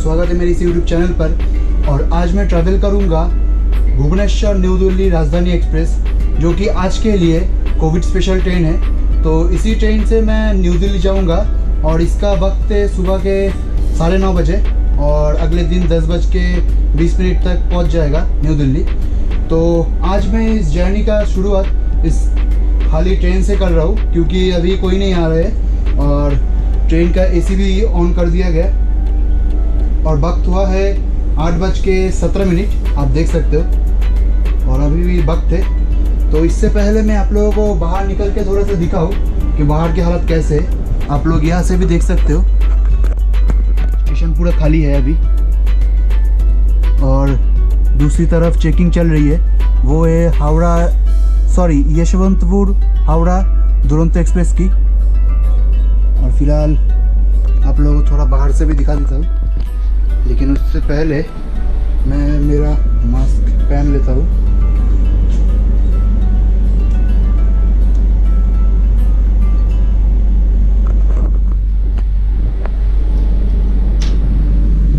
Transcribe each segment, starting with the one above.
स्वागत है मेरे इस यूट्यूब चैनल पर। और आज मैं ट्रैवल करूंगा भुवनेश्वर न्यू दिल्ली राजधानी एक्सप्रेस, जो कि आज के लिए कोविड स्पेशल ट्रेन है। तो इसी ट्रेन से मैं न्यू दिल्ली जाऊंगा और इसका वक्त है सुबह के 9:30 बजे और अगले दिन 10:20 तक पहुंच जाएगा न्यू दिल्ली। तो आज मैं इस जर्नी का शुरुआत इस खाली ट्रेन से कर रहा हूँ, क्योंकि अभी कोई नहीं आ रहा है और ट्रेन का एसी भी ऑन कर दिया गया और वक्त हुआ है 8:17, आप देख सकते हो, और अभी भी वक्त है। तो इससे पहले मैं आप लोगों को बाहर निकल के थोड़ा सा दिखाऊं कि बाहर की हालत कैसे है। आप लोग यहाँ से भी देख सकते हो, स्टेशन पूरा खाली है अभी। और दूसरी तरफ चेकिंग चल रही है, वो है यशवंतपुर हावड़ा दुरंतो एक्सप्रेस की। और फिलहाल आप लोगों को थोड़ा बाहर से भी दिखा देता हूँ, लेकिन उससे पहले मैं मेरा मास्क पहन लेता हूँ।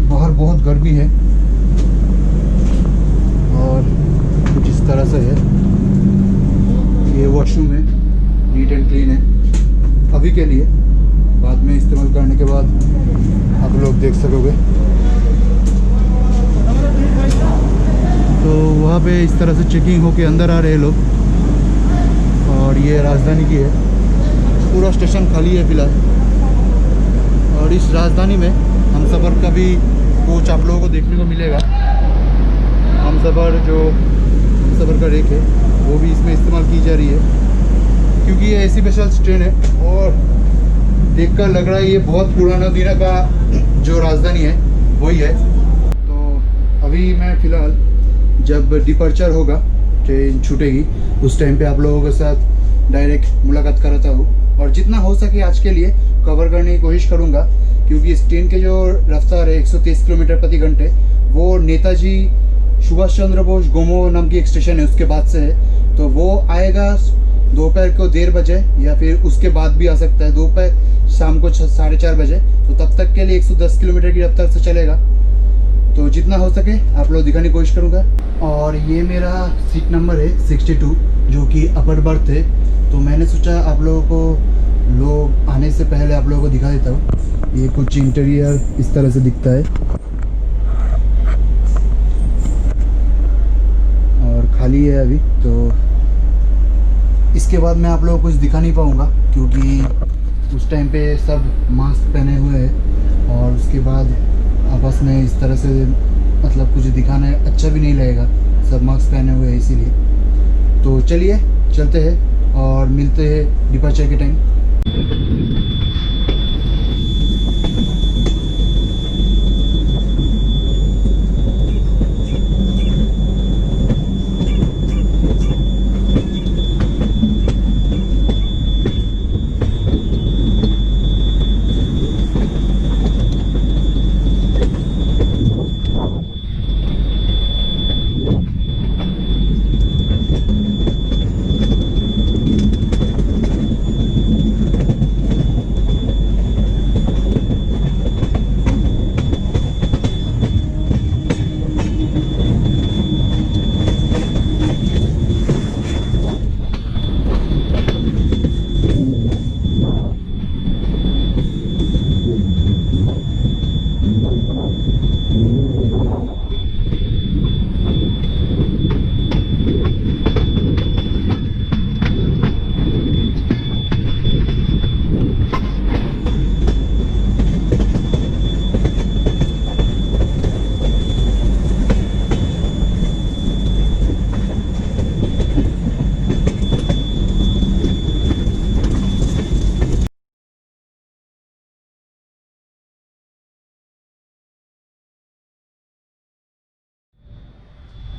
बाहर बहुत गर्मी है और कुछ इस तरह से है। ये वॉशरूम है, नीट एंड क्लीन है अभी के लिए, बाद में इस्तेमाल करने के बाद आप लोग देख सकोगे। तो वहाँ पे इस तरह से चेकिंग होके अंदर आ रहे हैं लोग। और ये राजधानी की है, पूरा स्टेशन खाली है फिलहाल। और इस राजधानी में हमसफ़र का भी कोच आप लोगों को देखने को मिलेगा। हमसफ़र का रेक है, वो भी इसमें इस्तेमाल की जा रही है, क्योंकि ये ऐसी स्पेशल ट्रेन है। और देखकर लग रहा है ये बहुत पुराना दिना का जो राजधानी है वही है। तो अभी मैं फ़िलहाल जब डिपर्चर होगा, ट्रेन छूटेगी, उस टाइम पे आप लोगों के साथ डायरेक्ट मुलाकात कराता हूँ। और जितना हो सके आज के लिए कवर करने की कोशिश करूँगा, क्योंकि इस ट्रेन के जो रफ्तार है 130 किलोमीटर प्रति घंटे, वो नेताजी सुभाष चंद्र बोस गोमो नाम की एक स्टेशन है उसके बाद से है। तो वो आएगा दोपहर को 1:30 बजे या फिर उसके बाद भी आ सकता है, दोपहर शाम को 4:30 बजे। तो तब तक के लिए 110 किलोमीटर की रफ्तार से चलेगा। तो जितना हो सके आप लोग दिखाने की कोशिश करूँगा। और ये मेरा सीट नंबर है 62, जो कि अपर बर्थ है। तो मैंने सोचा आप लोगों को लोग आने से पहले आप लोगों को दिखा देता हूँ। ये कुछ इंटीरियर इस तरह से दिखता है और खाली है अभी। तो इसके बाद मैं आप लोगों को कुछ दिखा नहीं पाऊँगा, क्योंकि उस टाइम पे सब मास्क पहने हुए हैं और उसके बाद आपस में इस तरह से मतलब कुछ दिखाना अच्छा भी नहीं लगेगा, सब मास्क पहने हुए हैं इसीलिए। तो चलिए चलते हैं और मिलते हैं डिपार्चर के टाइम।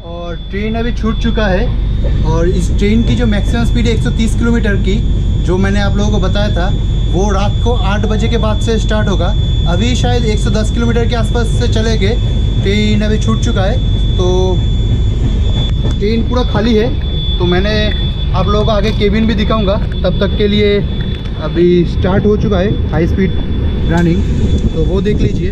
और ट्रेन अभी छूट चुका है। और इस ट्रेन की जो मैक्सिमम स्पीड है 130 किलोमीटर की, जो मैंने आप लोगों को बताया था, वो रात को 8 बजे के बाद से स्टार्ट होगा। अभी शायद 110 किलोमीटर के आसपास से चलेंगे। ट्रेन अभी छूट चुका है, तो ट्रेन पूरा खाली है। तो मैंने आप लोगों को आगे केबिन भी दिखाऊंगा। तब तक के लिए अभी स्टार्ट हो चुका है हाई स्पीड रनिंग, तो वो देख लीजिए।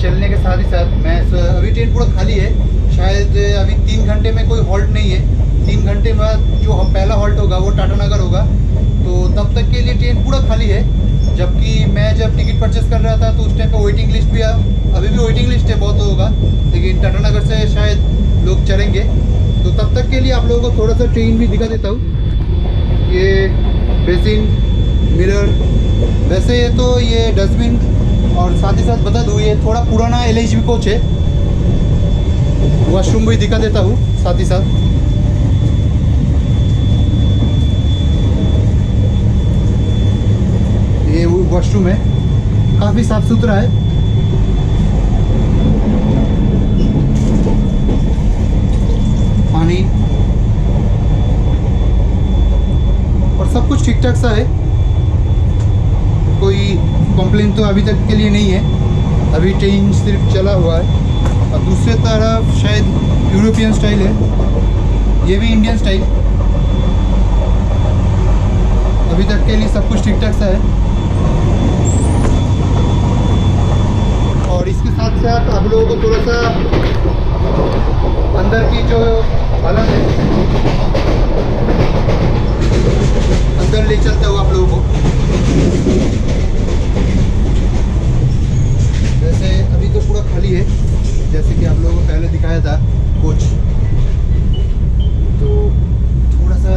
चलने के साथ ही साथ अभी ट्रेन पूरा खाली है। शायद अभी 3 घंटे में कोई हॉल्ट नहीं है। 3 घंटे बाद जो पहला हॉल्ट होगा वो टाटानगर होगा, तो तब तक के लिए ट्रेन पूरा खाली है। जबकि मैं जब टिकट परचेस कर रहा था तो उस टाइम पे वेटिंग लिस्ट भी अभी भी वेटिंग लिस्ट है बहुत लोगों का, लेकिन टाटानगर से शायद लोग चलेंगे। तो तब तक के लिए आप लोगों को थोड़ा सा ट्रेन भी दिखा देता हूँ। ये बेसिन, मिरर, वैसे तो ये डस्टबिन, और साथ ही साथ बता दूँ ये थोड़ा पुराना LHB कोच है। वॉशरूम भी दिखा देता हूँ साथ ही साथ। ये वॉशरूम है, काफ़ी साफ सुथरा है। पानी और सब कुछ ठीक ठाक सा है, कोई कंप्लेन तो अभी तक के लिए नहीं है। अभी ट्रेन सिर्फ चला हुआ है। और दूसरे तरफ शायद यूरोपियन स्टाइल है, ये भी इंडियन स्टाइल। अभी तक के लिए सब कुछ ठीक ठाक सा है। और इसके साथ साथ आप लोगों को थोड़ा सा अंदर की जो हालत है अंदर ले चलते हो आप लोगों को। वैसे अभी तो पूरा खाली है, जैसे कि आप लोगों को पहले दिखाया था कोच। तो थोड़ा सा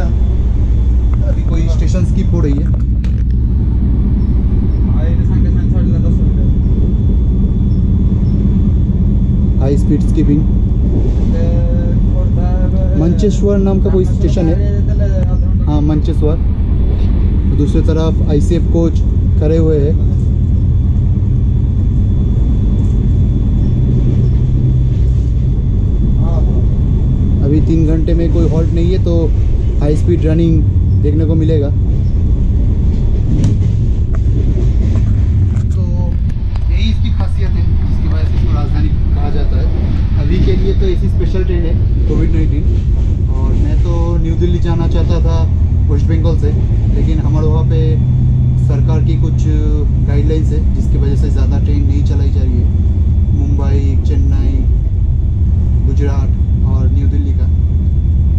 अभी कोई स्टेशन स्किप हो रही है। High speed skipping. मंचेश्वर नाम का कोई स्टेशन है, हाँ मंचेश्वर। दूसरी तरफ ICF कोच खड़े हुए हैं। अभी 3 घंटे में कोई हॉल्ट नहीं है, तो हाई स्पीड रनिंग देखने को मिलेगा। तो यही इसकी खासियत है, जिसकी वजह से इसको राजधानी कहा जाता है। अभी के लिए तो ऐसी स्पेशल ट्रेन है कोविड-19। और मैं तो न्यू दिल्ली जाना चाहता था वेस्ट बंगाल से, लेकिन हमारे वहाँ पे सरकार की कुछ गाइडलाइंस है जिसकी वजह से ज़्यादा ट्रेन नहीं चलाई जा रही है। मुंबई, चेन्नई, गुजरात और न्यू दिल्ली का।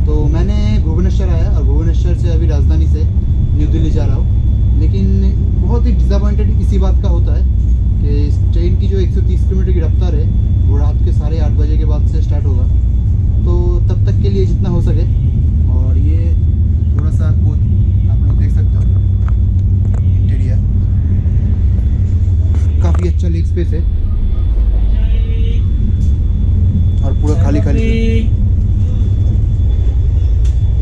तो मैंने भुवनेश्वर आया और भुवनेश्वर से अभी राजधानी से न्यू दिल्ली जा रहा हूँ। लेकिन बहुत ही डिसअपॉइंटेड इसी बात का होता है कि ट्रेन की जो 130 किलोमीटर की रफ्तार है वो रात के 8:30 बजे के बाद से स्टार्ट होगा। तो तब तक के लिए जितना हो सके। और ये थोड़ा सा कोच आप लोग देख सकते हो, इंटीरियर काफ़ी अच्छा लेग स्पेस है और पूरा खाली खाली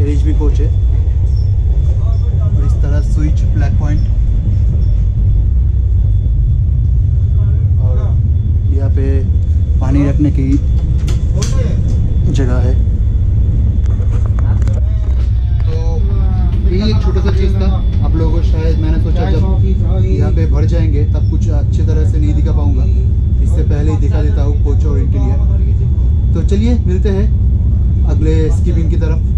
LHB कोच है। और इस तरह स्विच, ब्लैक पॉइंट, और यहाँ पे पानी रखने की जगह है। तो यही एक छोटा सा चीज़ था। आप लोगों को शायद मैंने सोचा जब यहाँ पे भर जाएंगे तब कुछ अच्छी तरह से नहीं दिखा पाऊँगा, इससे पहले ही दिखा देता हूँ कोच और इंटीरियर। तो चलिए मिलते हैं अगले स्कीपिंग की तरफ।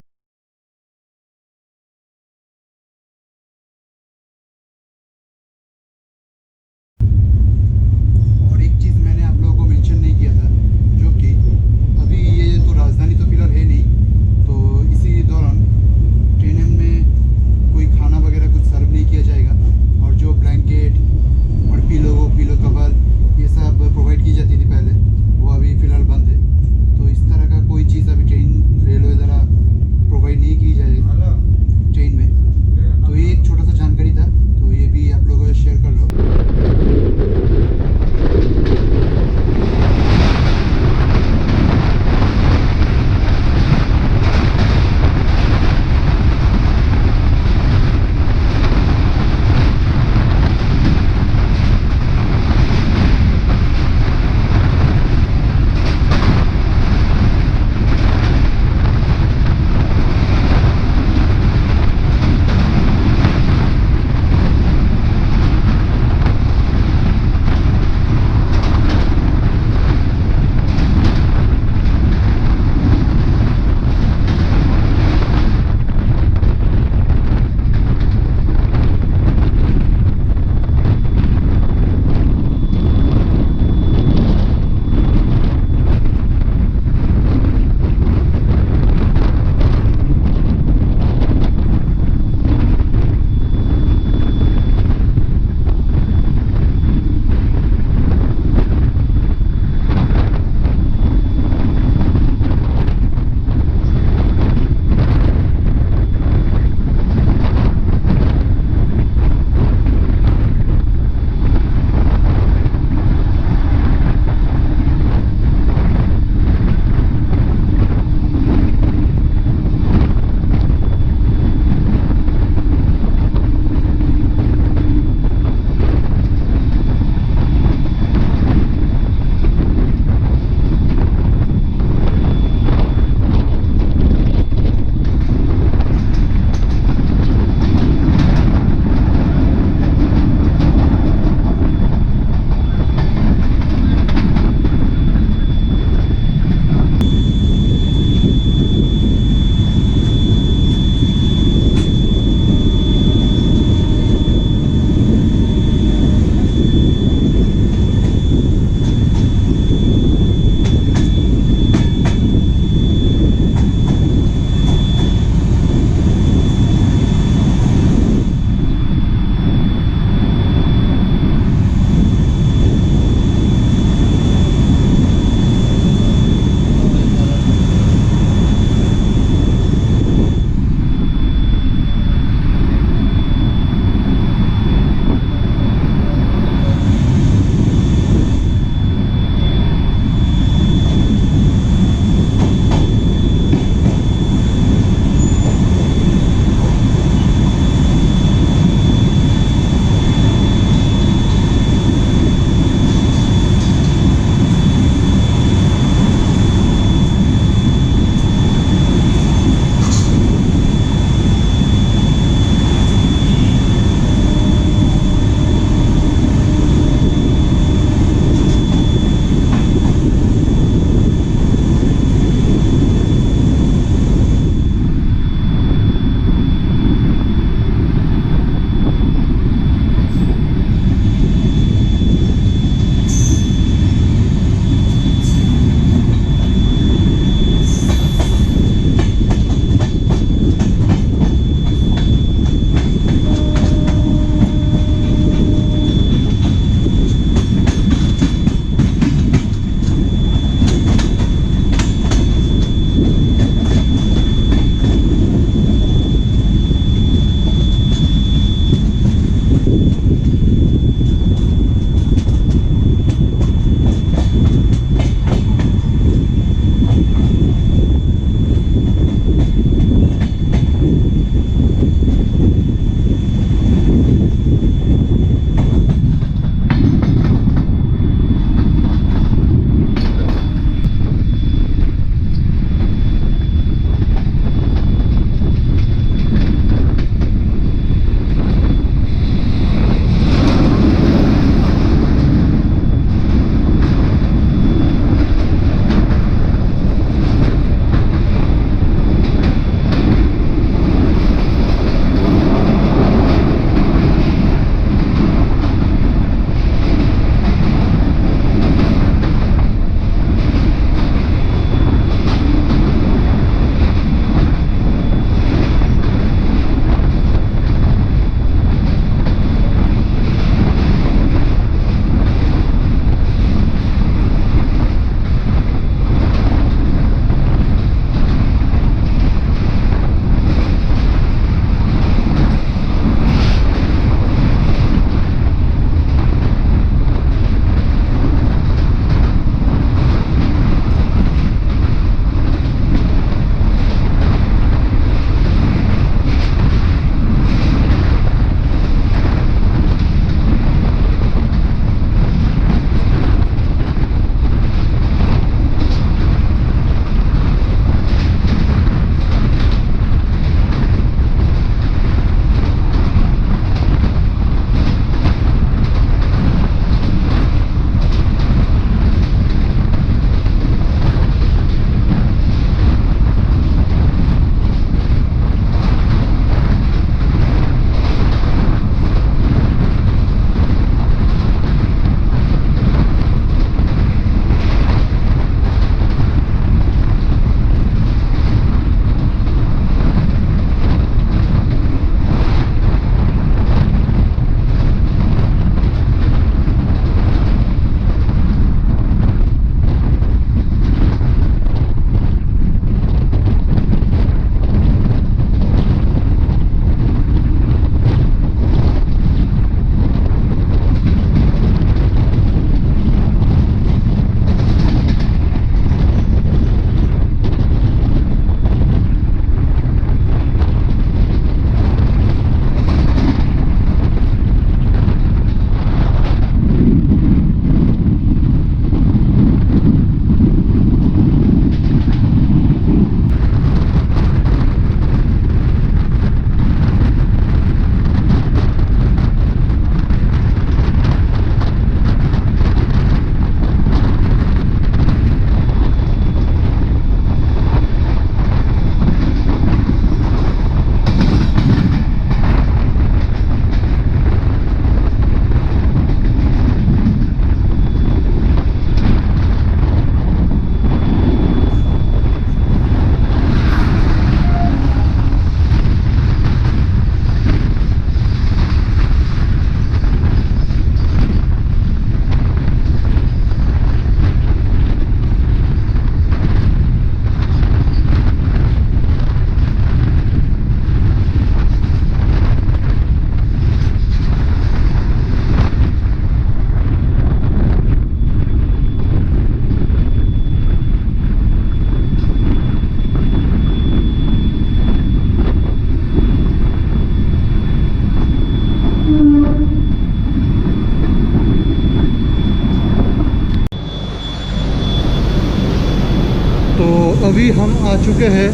अभी हम आ चुके हैं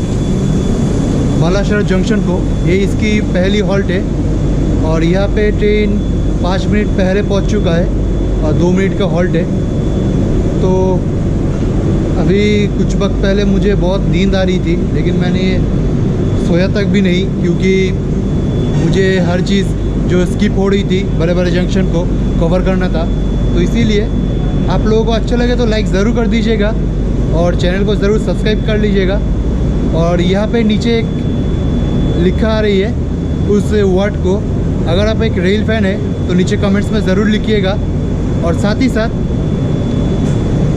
बालाशहर जंक्शन को। ये इसकी पहली हॉल्ट है और यहाँ पे ट्रेन 5 मिनट पहले पहुँच चुका है और 2 मिनट का हॉल्ट है। तो अभी कुछ वक्त पहले मुझे बहुत नींद आ रही थी, लेकिन मैंने सोया तक भी नहीं, क्योंकि मुझे हर चीज़ जो स्किप हो रही थी बड़े बड़े जंक्शन को कवर करना था। तो इसीलिए आप लोगों को अच्छा लगे तो लाइक ज़रूर कर दीजिएगा और चैनल को ज़रूर सब्सक्राइब कर लीजिएगा। और यहाँ पे नीचे एक लिखा आ रही है उस वर्ड को, अगर आप एक रेल फैन है तो नीचे कमेंट्स में ज़रूर लिखिएगा। और साथ ही साथ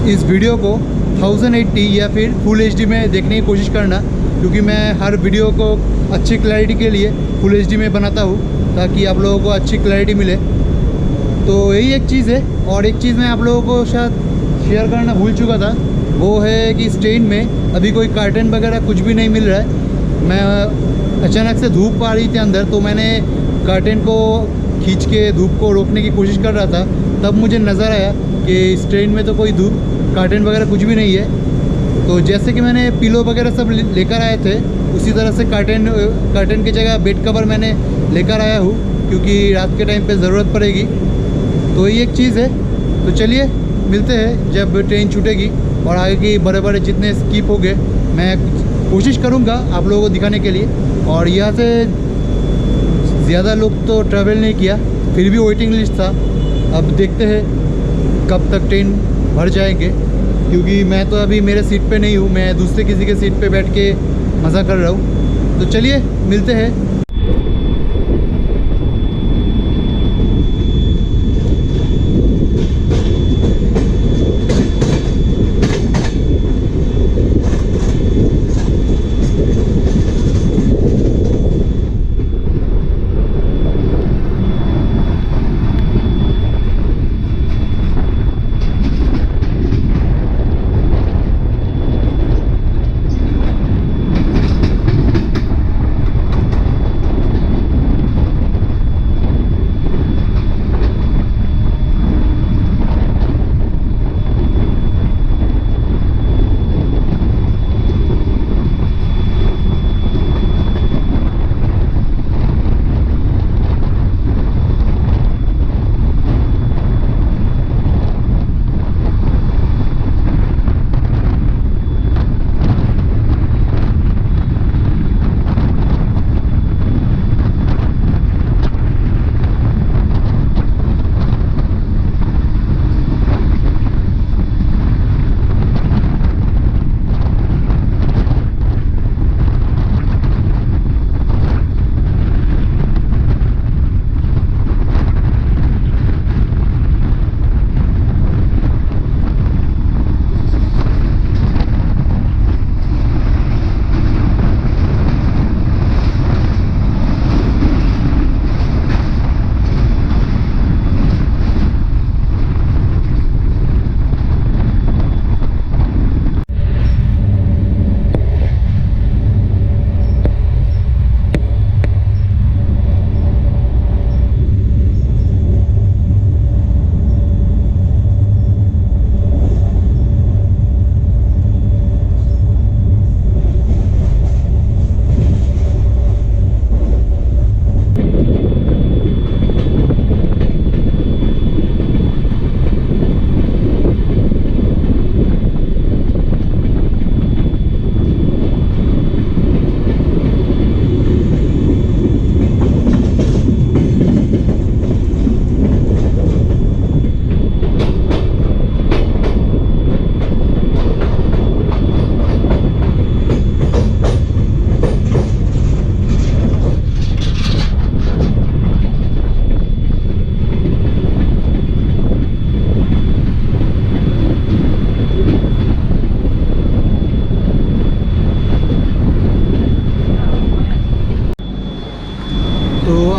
इस वीडियो को 1080 या फिर फुल HD में देखने की कोशिश करना, क्योंकि मैं हर वीडियो को अच्छी क्लैरिटी के लिए फुल HD में बनाता हूँ ताकि आप लोगों को अच्छी क्लैरिटी मिले। तो यही एक चीज़ है। और एक चीज़ मैं आप लोगों को शायद शेयर करना भूल चुका था, वो है कि इस ट्रेन में अभी कोई कर्टन वगैरह कुछ भी नहीं मिल रहा है। मैं अचानक से धूप आ रही थी अंदर, तो मैंने कर्टन को खींच के धूप को रोकने की कोशिश कर रहा था, तब मुझे नज़र आया कि इस ट्रेन में तो कोई धूप कर्टन वगैरह कुछ भी नहीं है। तो जैसे कि मैंने पिलो वगैरह सब लेकर आए थे, उसी तरह से कर्टन की जगह बेड कवर मैंने लेकर आया हूँ, क्योंकि रात के टाइम पे ज़रूरत पड़ेगी। तो ये एक चीज़ है। तो चलिए मिलते हैं जब ट्रेन छूटेगी और आगे की बड़े बड़े जितने स्किप हो गए मैं कोशिश करूँगा आप लोगों को दिखाने के लिए। और यहाँ से ज़्यादा लोग तो ट्रैवल नहीं किया, फिर भी वेटिंग लिस्ट था। अब देखते हैं कब तक ट्रेन भर जाएंगे, क्योंकि मैं तो अभी मेरे सीट पे नहीं हूँ, मैं दूसरे किसी के सीट पे बैठ के मज़ा कर रहा हूँ। तो चलिए मिलते हैं।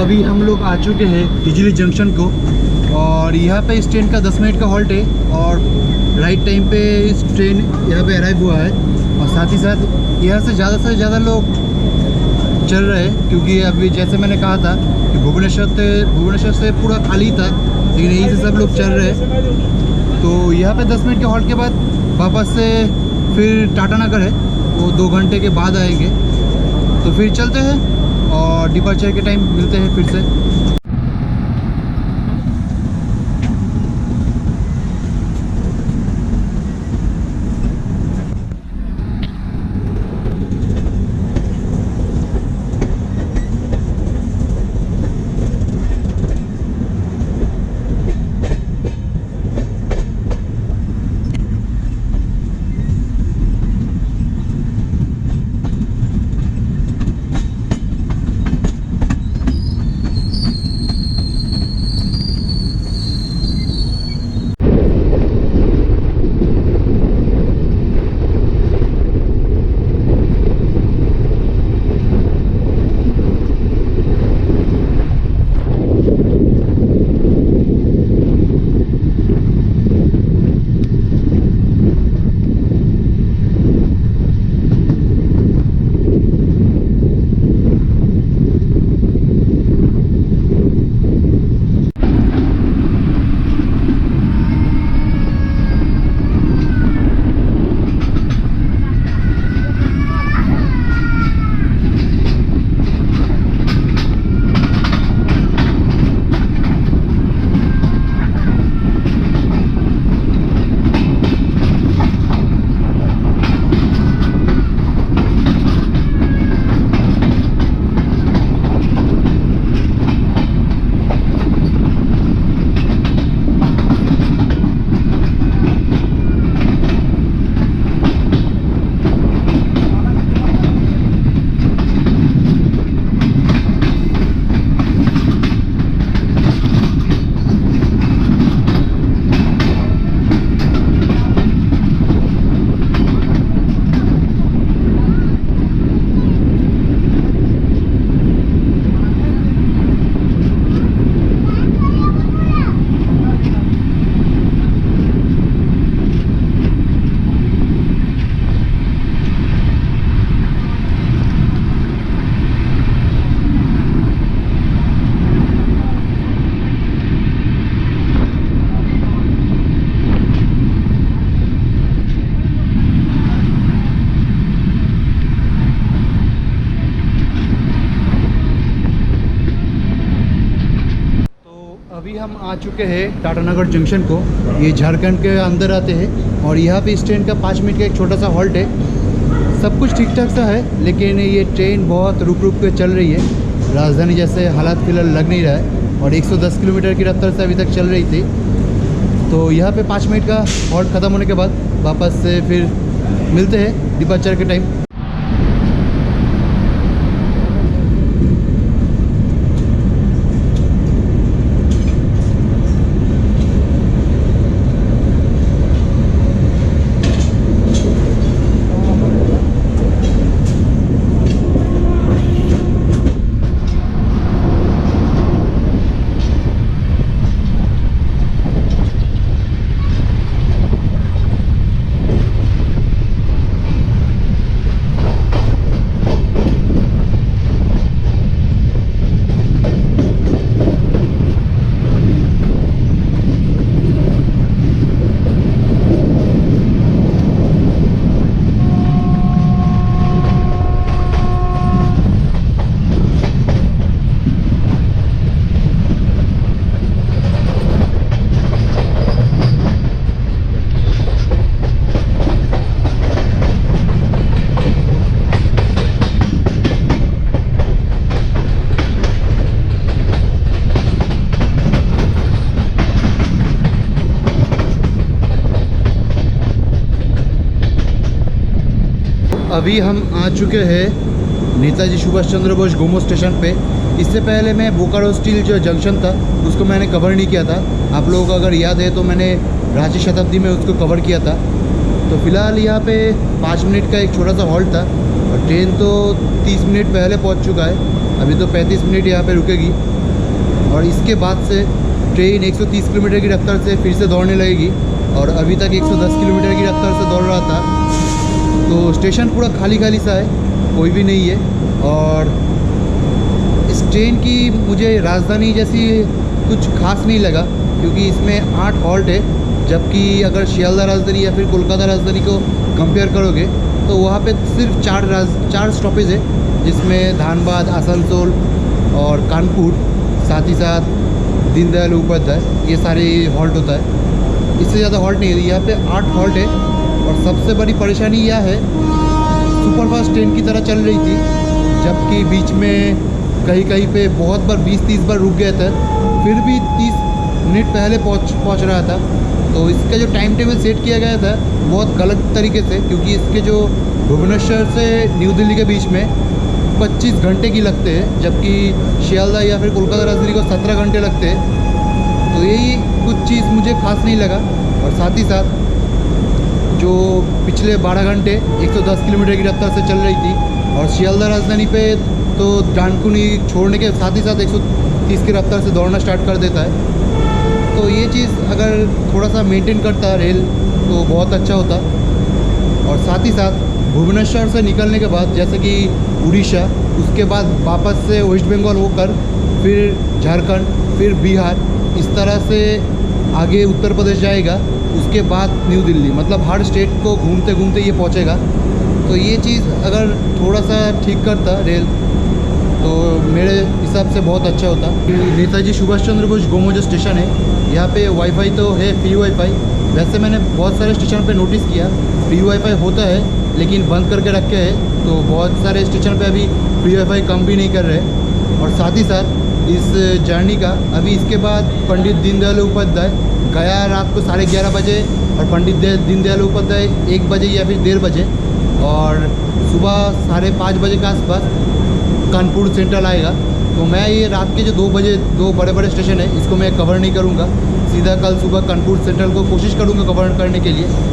अभी हम लोग आ चुके हैं हिजली जंक्शन को और यहाँ पे इस ट्रेन का 10 मिनट का हॉल्ट है और राइट टाइम पे इस ट्रेन यहाँ पे अराइव हुआ है। और साथ ही साथ यहाँ से ज़्यादा लोग चल रहे हैं, क्योंकि अभी जैसे मैंने कहा था कि भुवनेश्वर से पूरा खाली था, लेकिन यहीं से सब लोग चल रहे हैं। तो यहाँ पे 10 मिनट के हॉल्ट के बाद वापस से फिर टाटा नगर है वो 2 घंटे के बाद आएंगे। तो फिर चलते हैं और डिपार्चर के टाइम मिलते हैं फिर से। अभी हम आ चुके हैं टाटानगर जंक्शन को। ये झारखंड के अंदर आते हैं और यहाँ पे इस ट्रेन का 5 मिनट का एक छोटा सा हॉल्ट है। सब कुछ ठीक ठाक सा है, लेकिन ये ट्रेन बहुत रुक रुक के चल रही है। राजधानी जैसे हालात फिलहाल लग नहीं रहा है और 110 किलोमीटर की रफ्तार से अभी तक चल रही थी। तो यहाँ पे 5 मिनट का हॉल्ट ख़त्म होने के बाद वापस से फिर मिलते हैं डिपार्चर के टाइम। अभी हम आ चुके हैं नेताजी सुभाष चंद्र बोस गोमो स्टेशन पे। इससे पहले मैं बोकारो स्टील जो जंक्शन था उसको मैंने कवर नहीं किया था। आप लोगों को अगर याद है तो मैंने रांची शताब्दी में उसको कवर किया था। तो फिलहाल यहाँ पे 5 मिनट का एक छोटा सा हॉल्ट था और ट्रेन तो 30 मिनट पहले पहुँच चुका है। अभी तो 35 मिनट यहाँ पर रुकेगी और इसके बाद से ट्रेन 130 किलोमीटर की रफ्तार से फिर से दौड़ने लगेगी। और अभी तक 110 किलोमीटर की रफ्तार से दौड़ रहा था। तो स्टेशन पूरा खाली खाली सा है, कोई भी नहीं है। और इस ट्रेन की मुझे राजधानी जैसी कुछ खास नहीं लगा, क्योंकि इसमें 8 हॉल्ट है, जबकि अगर शियालदह राजधानी या फिर कोलकाता राजधानी को कंपेयर करोगे तो वहाँ पे सिर्फ चार स्टॉपेज है, जिसमें धानबाद, आसनसोल और कानपुर, साथ ही साथ दीनदयाल उपाध्याय, ये सारे हॉल्ट होता है। इससे ज़्यादा हॉल्ट नहीं है। यहाँ पे 8 हॉल्ट है। और सबसे बड़ी परेशानी यह है, सुपरफास्ट ट्रेन की तरह चल रही थी, जबकि बीच में कहीं कहीं पे बहुत बार 20-30 बार रुक गए थे, फिर भी 30 मिनट पहले पहुँच रहा था। तो इसका जो टाइम टेबल सेट किया गया था बहुत गलत तरीके से, क्योंकि इसके जो भुवनेश्वर से न्यू दिल्ली के बीच में 25 घंटे की लगते हैं, जबकि शियालदह या फिर कोलकाता राजधानी को 17 घंटे लगते हैं। तो यही कुछ चीज़ मुझे खास नहीं लगा। और साथ ही साथ जो पिछले 12 घंटे 110 किलोमीटर की रफ्तार से चल रही थी, और शियालदह राजधानी पे तो डानकुनी छोड़ने के साथ ही साथ 130 की रफ्तार से दौड़ना स्टार्ट कर देता है। तो ये चीज़ अगर थोड़ा सा मेंटेन करता रेल तो बहुत अच्छा होता। और साथ ही साथ भुवनेश्वर से निकलने के बाद, जैसे कि उड़ीसा, उसके बाद वापस से वेस्ट बंगाल होकर फिर झारखंड, फिर बिहार, इस तरह से आगे उत्तर प्रदेश जाएगा, उसके बाद न्यू दिल्ली, मतलब हर स्टेट को घूमते घूमते ये पहुंचेगा। तो ये चीज़ अगर थोड़ा सा ठीक करता रेल तो मेरे हिसाब से बहुत अच्छा होता। नेताजी सुभाष चंद्र बोस गोमो जो स्टेशन है, यहाँ पे वाईफाई तो है, फ्री वाईफाई। वैसे मैंने बहुत सारे स्टेशन पे नोटिस किया फ्री वाईफाई होता है, लेकिन बंद करके रखे हैं। तो बहुत सारे स्टेशन पे अभी फ्री वाईफाई कम भी नहीं कर रहे। और साथ ही साथ इस जर्नी का अभी इसके बाद पंडित दीनदयाल उपाध्याय गया रात को 11:30 बजे, और पंडित दीनदयाल उपाध्याय 1 बजे या फिर 1:30 बजे, और सुबह 5:30 बजे के आसपास कानपुर सेंट्रल आएगा। तो मैं ये रात के जो 2 बजे 2 बड़े बड़े स्टेशन है, इसको मैं कवर नहीं करूँगा। सीधा कल सुबह कानपुर सेंट्रल को कोशिश करूँगा कवर करने के लिए।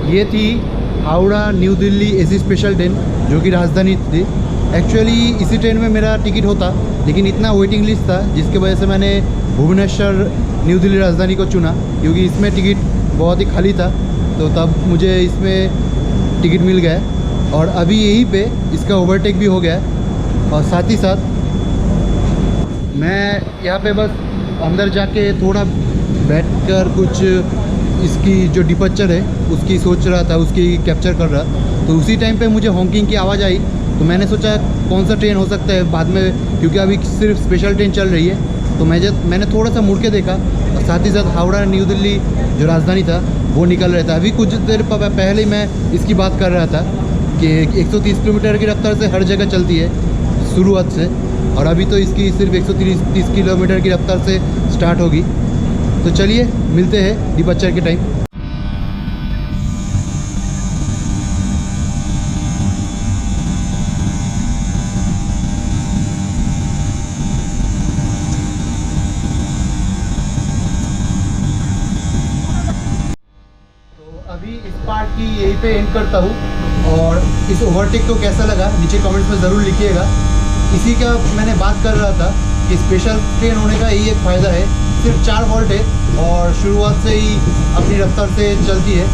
ये थी Howrah new Delhi AC special train, जो कि राजधानी थी। एक्चुअली इसी ट्रेन में मेरा टिकट होता, लेकिन इतना वेटिंग लिस्ट था जिसकी वजह से मैंने भुवनेश्वर न्यू दिल्ली राजधानी को चुना, क्योंकि इसमें टिकट बहुत ही खाली था। तो तब मुझे इसमें टिकट मिल गया, और अभी यहीं पे इसका ओवरटेक भी हो गया। और साथ ही साथ मैं यहाँ पे बस अंदर जाके थोड़ा बैठकर कुछ इसकी जो डिपर्चर है उसकी सोच रहा था, उसकी कैप्चर कर रहा। तो उसी टाइम पे मुझे हॉकिंग की आवाज़ आई, तो मैंने सोचा कौन सा ट्रेन हो सकता है बाद में, क्योंकि अभी सिर्फ स्पेशल ट्रेन चल रही है। तो मैंने थोड़ा सा मुड़ के देखा, और साथ ही साथ हावड़ा न्यू दिल्ली जो राजधानी था वो निकल रहा था। अभी कुछ देर पहले ही मैं इसकी बात कर रहा था कि 130 किलोमीटर की रफ्तार से हर जगह चलती है शुरुआत से, और अभी तो इसकी सिर्फ 130 किलोमीटर की रफ्तार से स्टार्ट होगी। तो चलिए मिलते हैं डिपार्चर के टाइम। तो अभी इस पार्ट की यहीं पे एंड करता हूँ, और इस ओवरटेक को कैसा लगा नीचे कमेंट्स में ज़रूर लिखिएगा। इसी का मैंने बात कर रहा था कि स्पेशल ट्रेन होने का यही एक फ़ायदा है, सिर्फ 4 हॉल्ट है और शुरुआत से ही अपनी रफ्तार से चलती है।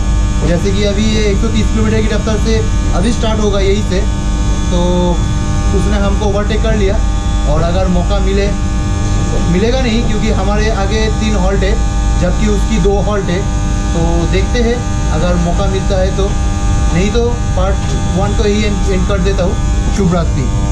जैसे कि अभी ये 130 किलोमीटर की रफ्तार से अभी स्टार्ट होगा यहीं से, तो उसने हमको ओवरटेक कर लिया। और अगर मौका मिलेगा नहीं, क्योंकि हमारे आगे 3 हॉल्ट है जबकि उसकी 2 हॉल्ट है। तो देखते हैं अगर मौका मिलता है तो, नहीं तो पार्ट 1 को ही एंड कर देता हूँ। शुभ रात्रि।